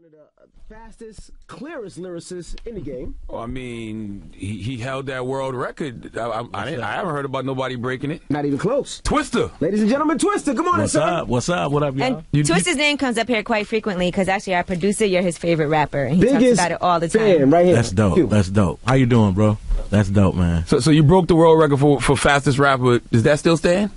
of the fastest, clearest lyricists in the game. Well, I mean, he held that world record. I haven't heard about nobody breaking it. Not even close. Twista. Ladies and gentlemen, Twista. Good morning, sir. What's up? What up, y'all? And Twista's name comes up here quite frequently because actually our producer, you're his favorite rapper. And he Biggest talks about it all the time. fan right here. That's dope. That's dope. How you doing, bro? That's dope, man. So you broke the world record for fastest rapper. Does that still stand?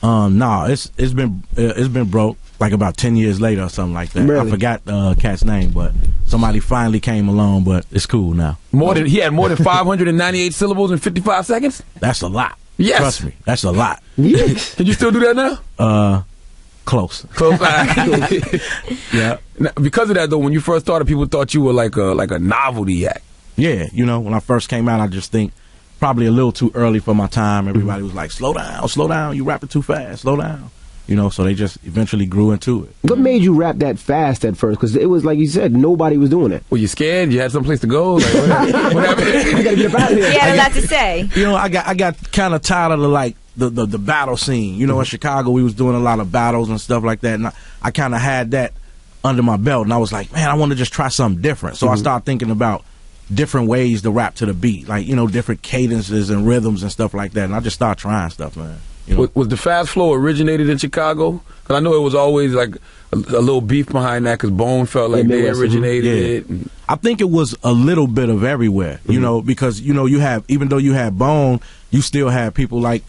No, it's been broke like about 10 years later or something like that. Really? I forgot cat's name, but somebody finally came along. But it's cool now. He had more than 598 syllables in 55 seconds. That's a lot. Yes. Trust me, that's a lot. Yes. Can you still do that now? Close. Yeah. Now, because of that, though, when you first started, people thought you were like a novelty act. Yeah, when I first came out, I just think probably a little too early for my time. Everybody was like, slow down, you rapping too fast, slow down. So they just eventually grew into it. What made you rap that fast at first? Because it was like you said, nobody was doing it. Were you scared? You had someplace to go? Like, what happened? You gotta get up out of here. He had a lot to say. I got kind of tired of the battle scene. In Chicago, we was doing a lot of battles and stuff like that, and I kind of had that under my belt, and I was like, man, I want to just try something different. So I started thinking about different ways to rap to the beat, like different cadences and rhythms and stuff like that, and I just started trying stuff, man. Was the fast flow originated in Chicago? Because I know it was always like a little beef behind that because Bone felt like they originated it. I think it was a little bit of everywhere, because you have, even though you had Bone, you still had people like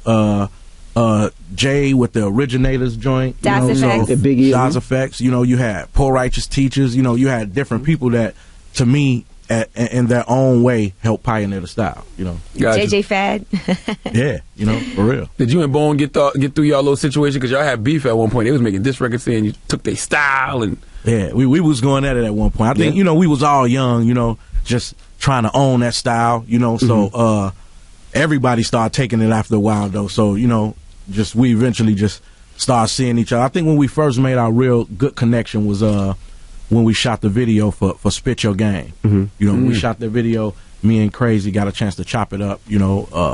Jay with the Originators joint, Das Effects. Das Effects. You had Poor Righteous Teachers. You had different people that, to me, in their own way, help pioneer the style. Gotcha. JJ Fad. Yeah, for real. Did you and Bone get through y'all little situation? Because y'all had beef at one point. They was making diss records saying you took their style and. Yeah, we was going at it at one point. I think we was all young, just trying to own that style, So everybody started taking it after a while though. So we eventually just started seeing each other. I think when we first made our real good connection was when we shot the video for Spit Your Game. When we shot the video, me and Crazy got a chance to chop it up,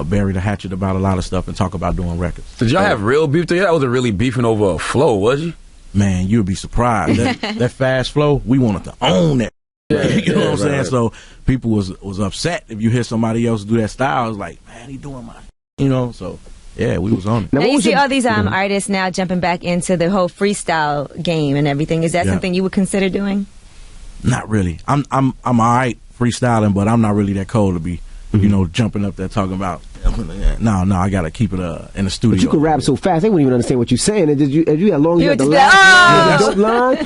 bury the hatchet about a lot of stuff and talk about doing records. Did y'all have real beef together? I wasn't really beefing over a flow, was you? Man, you'd be surprised. That fast flow, we wanted to own that. You know what I'm saying? So people was upset if you hear somebody else do that style. It's like, man, he doing mine. So yeah, we was on it. Now you see all these artists now jumping back into the whole freestyle game and everything. Is that something you would consider doing? Not really. I'm all right freestyling, but I'm not really that cold to be, jumping up there talking about. No, I gotta keep it in the studio. But you could rap so fast, they wouldn't even understand what you're saying. And you had long, you had the line.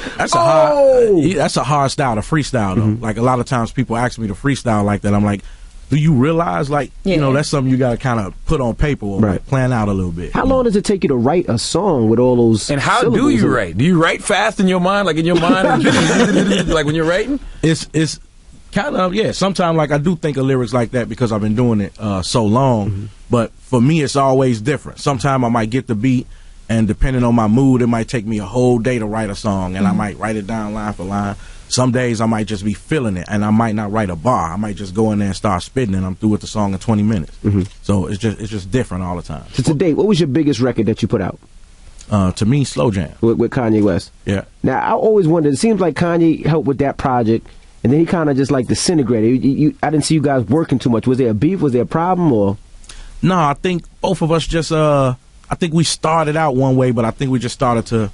That's a hard style to freestyle though. Like a lot of times people ask me to freestyle like that. I'm like, do you realize that's something you gotta kind of put on paper or plan out a little bit. How long does it take you to write a song with all those? And how do you write? Do you write fast in your mind, like in your mind, like when you're writing? It's kind of, sometimes I do think of lyrics like that because I've been doing it so long, but for me it's always different. Sometimes I might get the beat and depending on my mood it might take me a whole day to write a song and I might write it down line for line. Some days I might just be feeling it and I might not write a bar. I might just go in there and start spitting and I'm through with the song in 20 minutes. So it's just different all the time. So today, what was your biggest record that you put out? To me, Slow Jam. With Kanye West. Yeah. Now I always wondered, it seems like Kanye helped with that project and then he kind of just disintegrated. I didn't see you guys working too much. Was there a beef? Was there a problem? Or? No, I think both of us just, I think we started out one way, but I think we just started to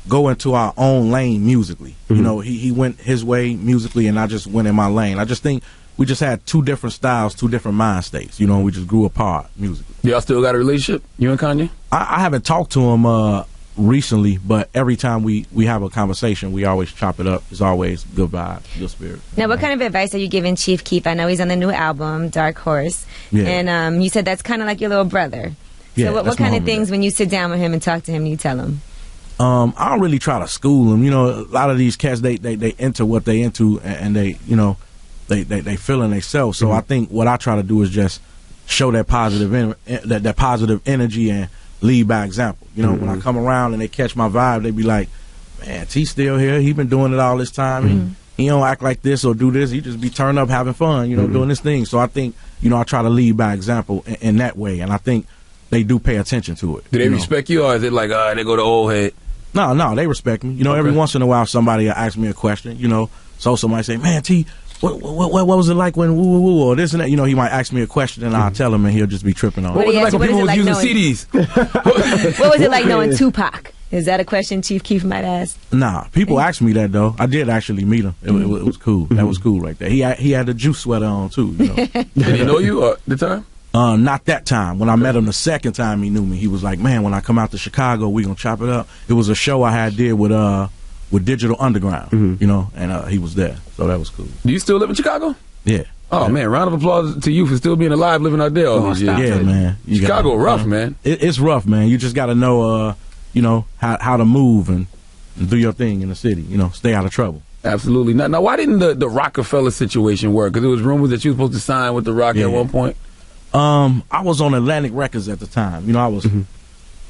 go into our own lane musically. He went his way musically and I just went in my lane. I just think we just had two different styles, two different mind states. We just grew apart musically. Y'all still got a relationship, you and Kanye? I haven't talked to him recently, but every time we have a conversation, we always chop it up. It's always good vibe, good spirit. Now, what kind of advice are you giving Chief Keef? I know he's on the new album, Dark Horse, and you said that's kind of like your little brother. So what kind of things, when you sit down with him and talk to him, you tell him? I don't really try to school them. A lot of these cats, they enter what they into, and they feeling themselves. So I think what I try to do is just show that positive energy and lead by example. When I come around and they catch my vibe, they be like, man, T's still here. He been doing it all this time. He don't act like this or do this. He just be turned up having fun, doing this thing. So I think, I try to lead by example in that way. And I think they do pay attention to it. Do they respect you, or is it like, they go to old head? No, they respect me. You know, every once in a while somebody asks me a question. You know, so somebody say, "Man, T, what was it like when woo woo woo or this and that?" You know, he might ask me a question and I'll tell him, and he'll just be tripping on. What was it like when people was using CDs? What was it like knowing Tupac? Is that a question Chief Keef might ask? Nah, people ask me that though. I did actually meet him. It was cool. That was cool right there. He had the Juice sweater on too. You know. Did he know you at the time? Not that time. When I met him the second time, he knew me. He was like, "Man, when I come out to Chicago, we gonna chop it up." It was a show I did with Digital Underground, you know, and he was there, so that was cool. Do you still live in Chicago? Yeah. Oh man, round of applause to you for still being alive, living out there all these years. Yeah, man. Chicago rough, man. It's rough, man. You just got to know, you know, how to move and do your thing in the city. You know, stay out of trouble. Absolutely. Now, why didn't the Rockefeller situation work? Because there was rumors that you were supposed to sign with the Rock at one point. I was on Atlantic Records at the time. You know, I was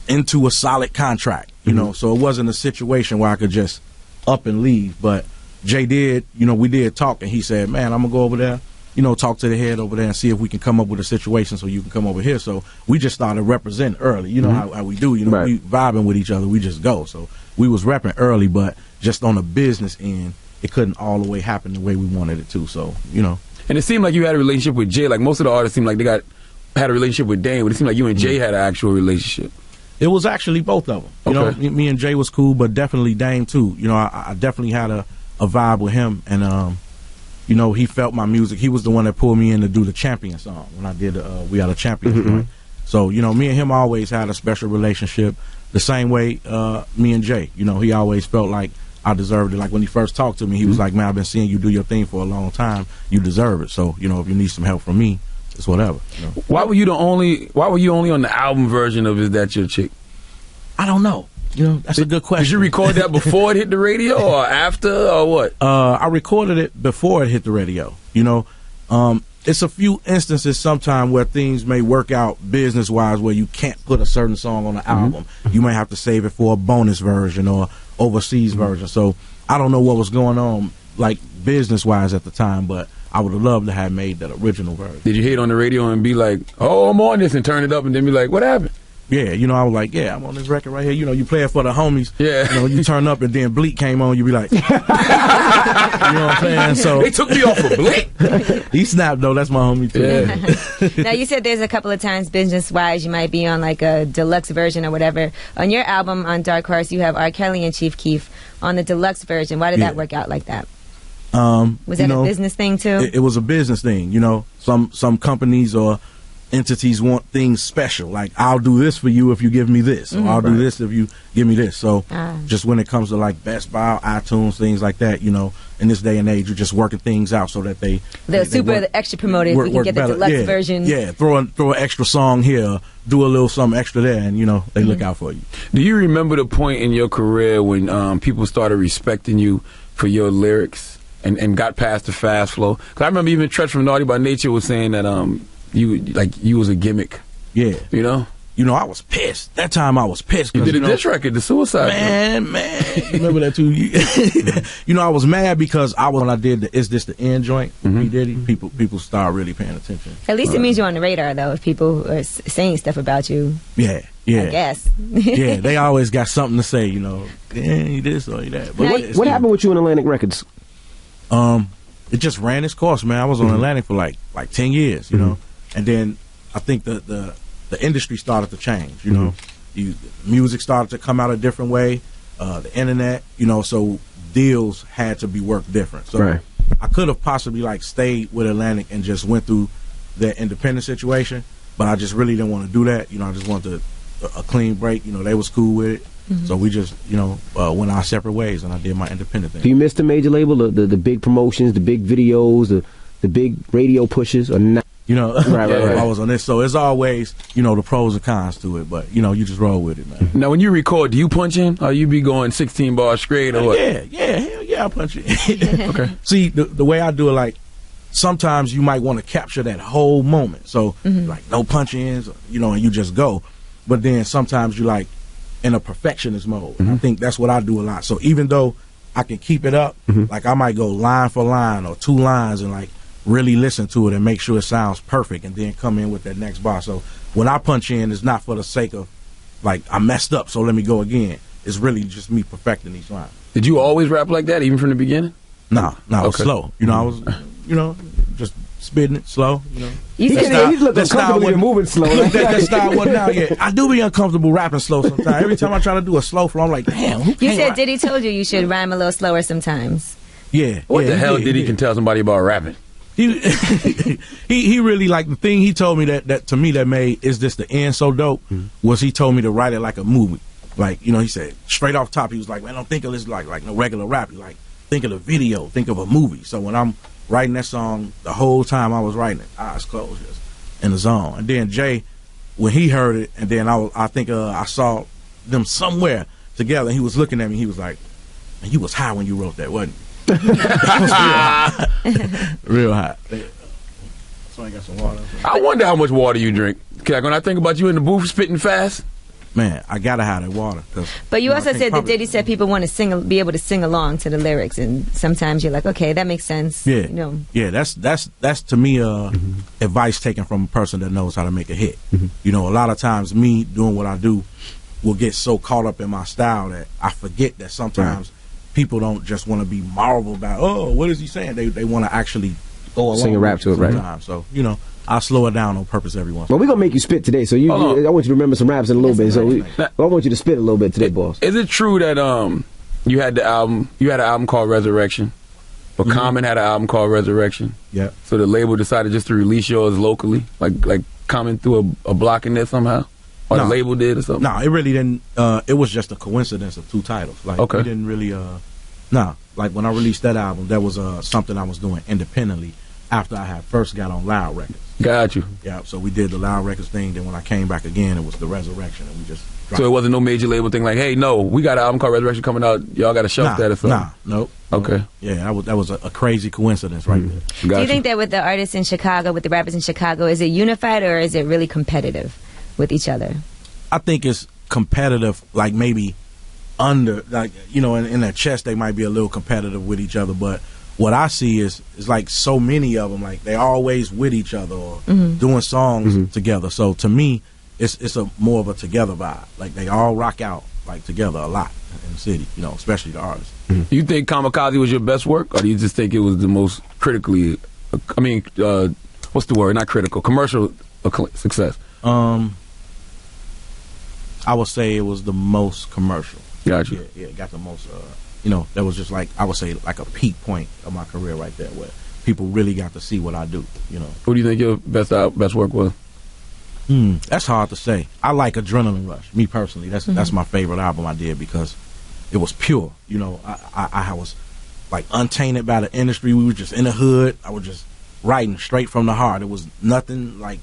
into a solid contract, you know, so it wasn't a situation where I could just up and leave. But Jay did, you know, we did talk, and he said, "Man, I'm going to go over there, you know, talk to the head over there and see if we can come up with a situation so you can come over here." So we just started representing early. You know how we do, you know, we vibing with each other, we just go. So we was repping early, but just on the business end, it couldn't all the way happen the way we wanted it to. So, you know. And it seemed like you had a relationship with Jay. Like most of the artists seemed like they had a relationship with Dame, but it seemed like you and Jay had an actual relationship. It was actually both of them. You know, me and Jay was cool, but definitely Dame too. You know, I definitely had a vibe with him, and you know, he felt my music. He was the one that pulled me in to do the Champion song when I did We Are the Champions. Right? So, you know, me and him always had a special relationship. The same way me and Jay. You know, he always felt like I deserved it. Like when he first talked to me, he was like, "Man, I've been seeing you do your thing for a long time. You deserve it. So, you know, if you need some help from me, it's whatever." You know? Why were you only on the album version of Is That Your Chick? I don't know. You know, that's a good question. Did you record that before it hit the radio or after or what? I recorded it before it hit the radio. You know, it's a few instances sometimes where things may work out business-wise where you can't put a certain song on the album. You may have to save it for a bonus version or overseas version. So I don't know what was going on, like, business-wise at the time, but I would have loved to have made that original version. Did you hear it on the radio and be like, "Oh, I'm on this," and turn it up and then be like, "What happened?" Yeah, you know, I was like, "Yeah, I'm on this record right here." You know, you play it for the homies. Yeah. You know, you turn up and then Bleak came on, you be like, you know what I'm saying? So they took me off of Bleak. He snapped though. That's my homie too. Yeah. Now you said there's a couple of times business-wise you might be on like a deluxe version or whatever. On your album on Dark Horse, you have R. Kelly and Chief Keef on the deluxe version. Why did that work out like that? Was that a business thing too? It was a business thing. You know, some companies or entities want things special, like I'll do this for you if you give me this, or I'll do this if you give me this. So just when it comes to like Best Buy, iTunes, things like that, you know, in this day and age, you're just working things out so that they extra promoted. We can get the deluxe version. Yeah, throw an extra song here, do a little something extra there, and you know they look out for you. Do you remember the point in your career when people started respecting you for your lyrics and got past the fast flow? Because I remember even Treach from Naughty by Nature was saying that you was a gimmick. Yeah. You know? You know, I was pissed. That time I was pissed. You did a diss record, The Suicide. Man. You remember that too? You know, I was mad because when I did the Is This the End joint, P. Diddy, people start really paying attention. At least it means you're on the radar, though, if people are saying stuff about you. Yeah. I guess. Yeah, they always got something to say, you know. Yeah, he this or he that. But what happened with you in Atlantic Records? It just ran its course, man. I was on Atlantic for like 10 years, you know. And then I think the industry started to change, you know. Music started to come out a different way, the internet, you know, so deals had to be worked different. So I could have possibly like stayed with Atlantic and just went through their independent situation, but I just really didn't want to do that. You know, I just wanted a clean break. You know, they was cool with it. So we just, you know, went our separate ways, and I did my independent thing. Do you miss the major label, the big promotions, the big videos, the big radio pushes, or not? You know, I was on this, so it's always, you know, the pros and cons to it, but, you know, you just roll with it, man. Now, when you record, do you punch in, or you be going 16 bars straight, or what? Hell yeah, I punch in. Okay. See, the way I do it, like, sometimes you might want to capture that whole moment, so, like, no punch-ins, you know, and you just go, but then sometimes you like, in a perfectionist mode. I think that's what I do a lot. So even though I can keep it up, like I might go line for line or 2 lines and like really listen to it and make sure it sounds perfect and then come in with that next bar. So when I punch in, it's not for the sake of like I messed up, so let me go again. it's really just me perfecting each line. Did you always rap like that, even from the beginning? No, it was Okay. slow. You know, I was, just spitting it slow. You know, You He's said looking uncomfortable and moving slow. that style wasn't out yet. I do be uncomfortable rapping slow sometimes. Every time I try to do a slow flow, I'm like, damn. Who you can't said rap? Diddy told you should rhyme a little slower sometimes. Yeah. What yeah, the hell did, Diddy can tell somebody about rapping? He he really, like, the thing he told me that to me that made Is This the End so dope was he told me to write it like a movie. Like, you know, he said straight off top, he was like, man, don't think of this like no regular rap. He like, think of the video, think of a movie. So when I'm writing that song, the whole time I was writing it, eyes closed, just in the zone. And then Jay, when he heard it, and then I think I saw them somewhere together, and he was looking at me, he was like, man, you was high when you wrote that, wasn't you? I was real high. Real high. So I got some water. I wonder how much water you drink. Like, when I think about you in the booth spitting fast, Man, I gotta have that water. But you also I think said that probably- Diddy said people want to be able to sing along to the lyrics, and sometimes you're like, okay, that makes sense. Yeah, You know. yeah. That's to me advice taken from a person that knows how to make a hit. You know, a lot of times me doing what I do will get so caught up in my style that I forget that sometimes people don't just want to be marveled about. Oh, what is he saying? They want to actually go along, Sing and rap to it, right? sometimes. So you know, I'll slow it down on purpose every once. Well, we're going to make you spit today, so I want you to remember some raps in a little bit. So I want you to spit a little bit today, boss. is it true that you had an album called Resurrection, but Common had an album called Resurrection? Yeah. So the label decided just to release yours locally, like Common threw a block in there somehow, or the No. label did or something. No, it really didn't. It was just a coincidence of two titles. Like, Okay. we didn't really. Like when I released that album, that was something I was doing independently after I had first got on Loud Records. Got you. Yeah, so we did the Loud Records thing. Then when I came back again, it was the Resurrection, and we just. So it wasn't no major label thing like, hey, no, we got an album called Resurrection coming out. Y'all got to shelf that or something. Nope. Okay. Yeah, that was a crazy coincidence right there. Got Do you think that with the artists in Chicago, with the rappers in Chicago, is it unified or is it really competitive with each other? I think it's competitive, like maybe under, like, you know, in their chest they might be a little competitive with each other, but what I see is like so many of them, like they always with each other or doing songs together. So to me, it's a more of a together vibe. Like they all rock out like together a lot in the city, you know, especially the artists. You think Kamikaze was your best work, or do you just think it was the most critically, I mean, what's the word? Not critical, commercial success? I would say it was the most commercial. Got you. Yeah, it got the most. You know, that was just like, I would say like a peak point of my career right there, where people really got to see what I do. You know, What do you think your best work was? That's hard to say. I like Adrenaline Rush. Me personally, that's my favorite album I did because it was pure. You know, I was like untainted by the industry. We were just in the hood. I was just writing straight from the heart. It was nothing like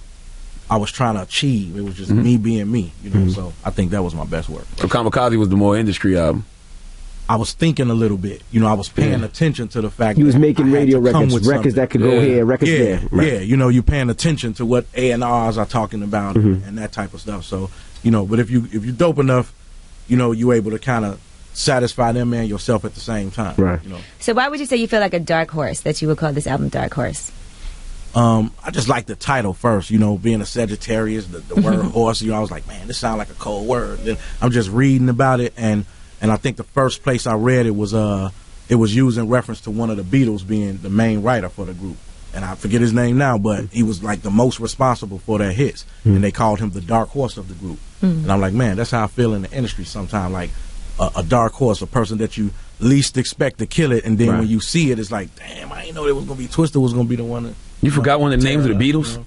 I was trying to achieve. It was just me being me. You know, so I think that was my best work. So Kamikaze was the more industry album. I was thinking a little bit. You know, I was paying attention to the fact You was that making I had radio to come records, with records something. that could go here, records there. Yeah, you know, you're paying attention to what A&Rs are talking about and that type of stuff. So, you know, but if you're dope enough, you know, you're able to kind of satisfy them and yourself at the same time. Right. You know, So why would you say you feel like a dark horse, that you would call this album Dark Horse? I just like the title first. You know, being a Sagittarius, the word horse. You know, I was like, man, this sounds like a cold word. Then I'm just reading about it, and I think the first place I read it was used in reference to one of the Beatles being the main writer for the group. And I forget his name now, but he was like the most responsible for their hits. And they called him the dark horse of the group. And I'm like, man, that's how I feel in the industry sometimes. Like a dark horse, a person that you least expect to kill it. And then when you see it, it's like, damn, I didn't know it was going to be Twista was going to be the one. You forgot one of the names of the Beatles? You know?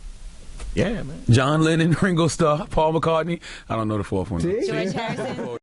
Yeah, man. John Lennon, Ringo Starr, Paul McCartney. I don't know the fourth one. George Harrison?